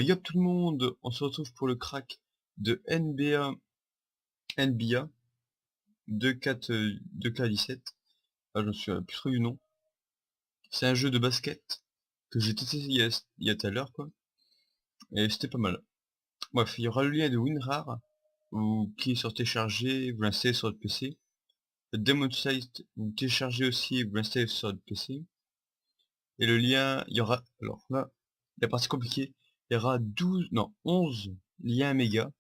Yop tout le monde, on se retrouve pour le crack de NBA 2K17. Ah, je me souviens plus trop du nom. C'est un jeu de basket que j'ai testé il y a tout à l'heure, quoi. Et c'était pas mal. Bref, il y aura le lien de WinRAR, qui est sur télécharger, vous l'installez sur votre PC. Le Demon Site, vous le téléchargez aussi et vous l'installez sur votre PC. Et le lien, il y aura, alors là, la partie compliquée, il y aura 11 liens méga.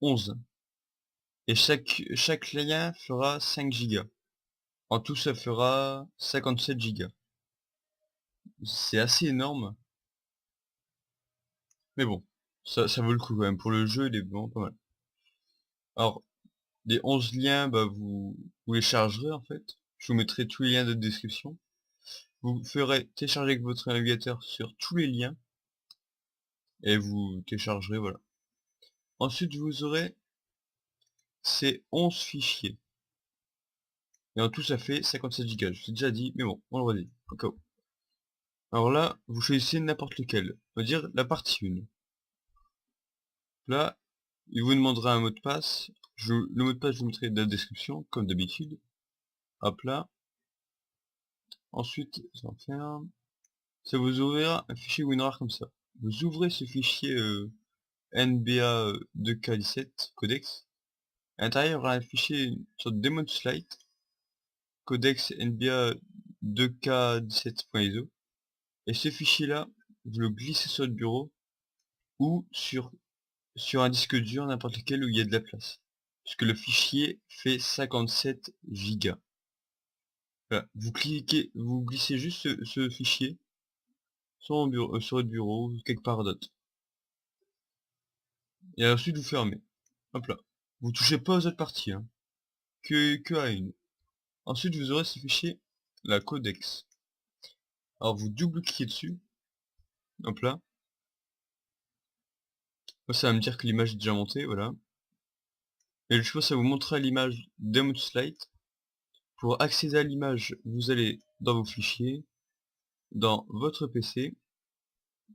11. Et chaque lien fera 5 gigas. En tout, ça fera 57 gigas. C'est assez énorme. Mais bon, ça vaut le coup quand même. Pour le jeu, il est vraiment pas mal. Alors, les 11 liens, bah, vous les chargerez en fait. Je vous mettrai tous les liens de description. Vous ferez télécharger avec votre navigateur sur tous les liens. Et vous téléchargerez, voilà. Ensuite, vous aurez ces 11 fichiers. Et en tout, ça fait 57 gigas. Je l'ai déjà dit, mais bon, on le redit, au cas où. Alors là, vous choisissez n'importe lequel. On va dire la partie 1. Là, il vous demandera un mot de passe. Le mot de passe, je vous mettrai dans la description, comme d'habitude. Hop là. Ensuite, ça vous ouvrira un fichier WinRAR comme ça. Vous ouvrez ce fichier NBA 2K17 codex. À l'intérieur, il y aura un fichier, une sorte de demonslite, codex NBA 2K17.iso. Et ce fichier-là, vous le glissez sur le bureau ou sur un disque dur, n'importe lequel où il y a de la place. Puisque le fichier fait 57 gigas. Voilà. Vous glissez juste ce fichier sur votre bureau ou quelque part d'autre. Et ensuite vous fermez. Hop là. Vous touchez pas aux autres parties, hein. Que à une. Ensuite vous aurez ce fichier, la codex. Alors vous double-cliquez dessus. Hop là. Moi, ça va me dire que l'image est déjà montée, voilà. Et je pense que ça vous montrera l'image Slide. Pour accéder à l'image, vous allez dans vos fichiers, dans votre PC.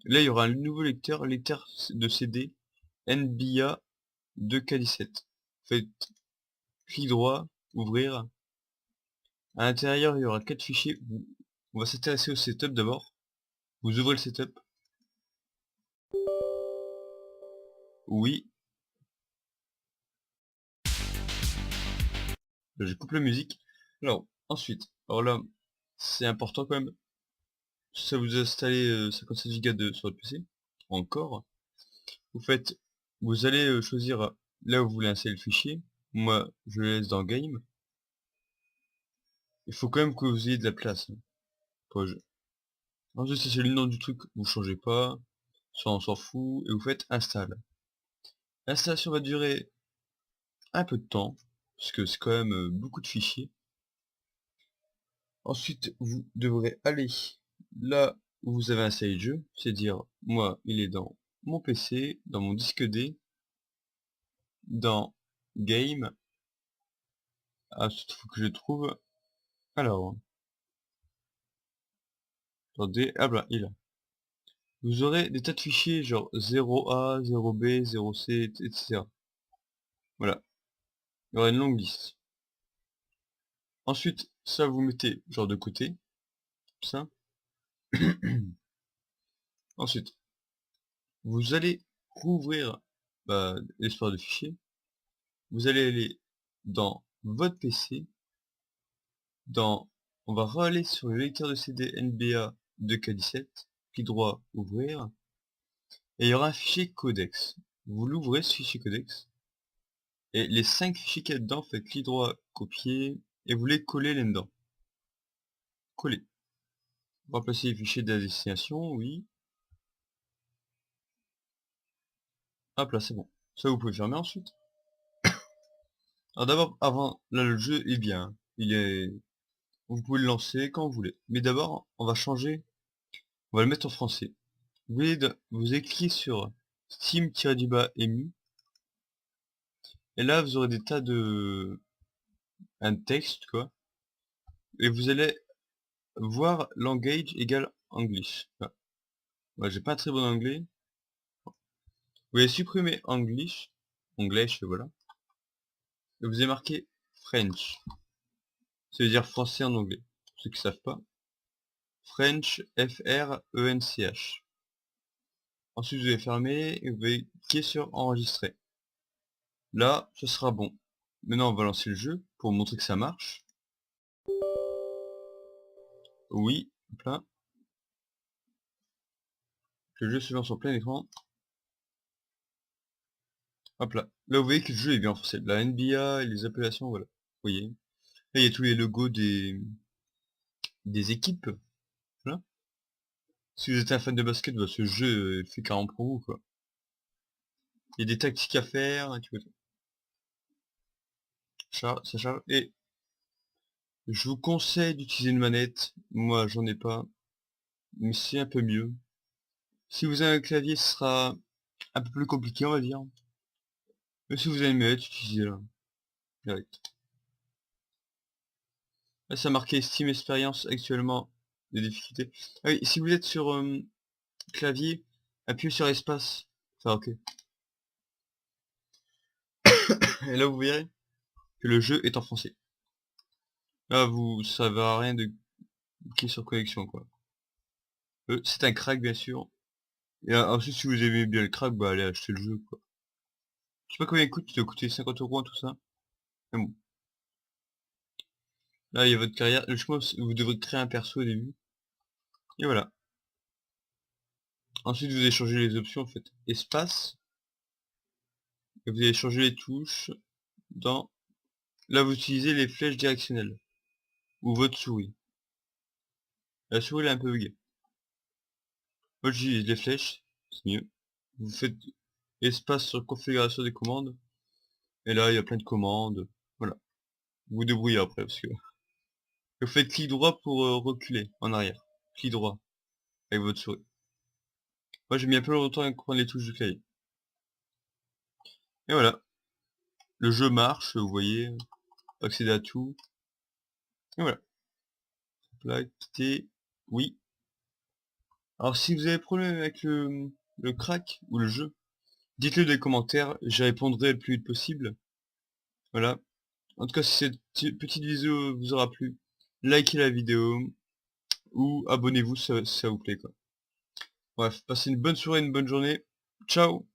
Là, il y aura un nouveau lecteur de CD NBA 2K17. Faites clic droit, ouvrir. À l'intérieur, il y aura 4 fichiers. On va s'intéresser au setup d'abord. Vous ouvrez le setup. Oui. Là, je coupe la musique. Alors, ensuite, alors là, c'est important quand même. Ça vous installez 57 Go sur votre PC. Encore. Vous allez choisir là où vous voulez installer le fichier. Moi, je le laisse dans Game. Il faut quand même que vous ayez de la place, hein. Ensuite, c'est le nom du truc, vous changez pas. Ça, on s'en fout. Et vous faites Install. L'installation va durer un peu de temps, parce que c'est quand même beaucoup de fichiers. Ensuite, vous devrez aller là où vous avez installé le jeu, c'est-à-dire, moi, il est dans mon PC, dans mon disque D, dans Game. Ah, il faut que je trouve. Alors, attendez, ah bah, il est là. Vous aurez des tas de fichiers, genre 0A, 0B, 0C, etc. Voilà, il y aura une longue liste. Ensuite, ça vous mettez genre de côté, ça. Ensuite, vous allez rouvrir l'espace de fichiers. Vous allez aller dans votre PC, on va aller sur le lecteur de CD NBA 2K17, clic droit, ouvrir, et il y aura un fichier codex. Vous l'ouvrez ce fichier codex, et les 5 fichiers qu'il y a dedans, faites clic droit, copier, et vous les collez là-dedans. Coller. Remplacer les fichiers de la destination, oui. Hop là, c'est bon. Ça, vous pouvez fermer ensuite. Alors d'abord, avant, là, le jeu est bien. Vous pouvez le lancer quand vous voulez. Mais d'abord, on va le mettre en français. Vous allez cliquer sur Steam-EMU. Et là, vous aurez des tas un texte, quoi. Et vous allez voir language égale English. Voilà. Moi, j'ai pas un très bon anglais. Vous allez supprimer English, voilà. Et vous avez marqué French. Ça veut dire français en anglais. Pour ceux qui savent pas. French, F-R-E-N-C-H. Ensuite, vous allez fermer et vous allez cliquer sur enregistrer. Là, ce sera bon. Maintenant, on va lancer le jeu pour montrer que ça marche. Oui, plein. Le jeu se lance en plein écran. Hop là. Là, vous voyez que le jeu est bien français. La NBA et les appellations, voilà. Vous voyez. Là, il y a tous les logos des équipes. Voilà. Si vous êtes un fan de basket, bah, ce jeu fait carrément pour vous, quoi. Il y a des tactiques à faire, un petit peu. Ça charge. Et je vous conseille d'utiliser une manette. Moi, j'en ai pas. Mais c'est un peu mieux. Si vous avez un clavier, ce sera un peu plus compliqué, on va dire. Mais si vous avez une manette, utilisez-la. Direct. Là, ça marqué Steam Experience actuellement. Des difficultés. Ah oui, si vous êtes sur clavier, appuyez sur espace. Ça, ok. Et là, vous verrez que le jeu est en français. Là, ça va à rien de cliquer sur connexion, quoi. C'est un crack, bien sûr. Et ensuite, si vous aimez bien le crack, bah allez acheter le jeu, quoi. Je sais pas combien il coûte, il doit coûter 50 € tout ça. Mais bon. Là, il y a votre carrière. Je pense que vous devrez créer un perso au début. Et voilà. Ensuite, vous allez changer les options, en fait. Espace. Et vous allez changer les touches dans... Là, vous utilisez les flèches directionnelles. Ou votre souris. La souris, elle est un peu buggée. Moi, j'utilise les flèches. C'est mieux. Vous faites espace sur configuration des commandes. Et là, il y a plein de commandes. Voilà. Vous vous débrouillez après, parce que... Vous faites clic droit pour reculer en arrière. Clic droit. Avec votre souris. Moi, j'ai mis un peu longtemps à comprendre les touches du clavier. Et voilà. Le jeu marche, vous voyez. Accéder à tout. Et voilà. Là, quitter. Oui. Alors, si vous avez problème avec le crack ou le jeu, dites-le dans les commentaires. J'y répondrai le plus vite possible. Voilà. En tout cas, si cette petite vidéo vous aura plu, likez la vidéo. Ou abonnez-vous si ça vous plaît, quoi. Bref, passez une bonne soirée, une bonne journée. Ciao!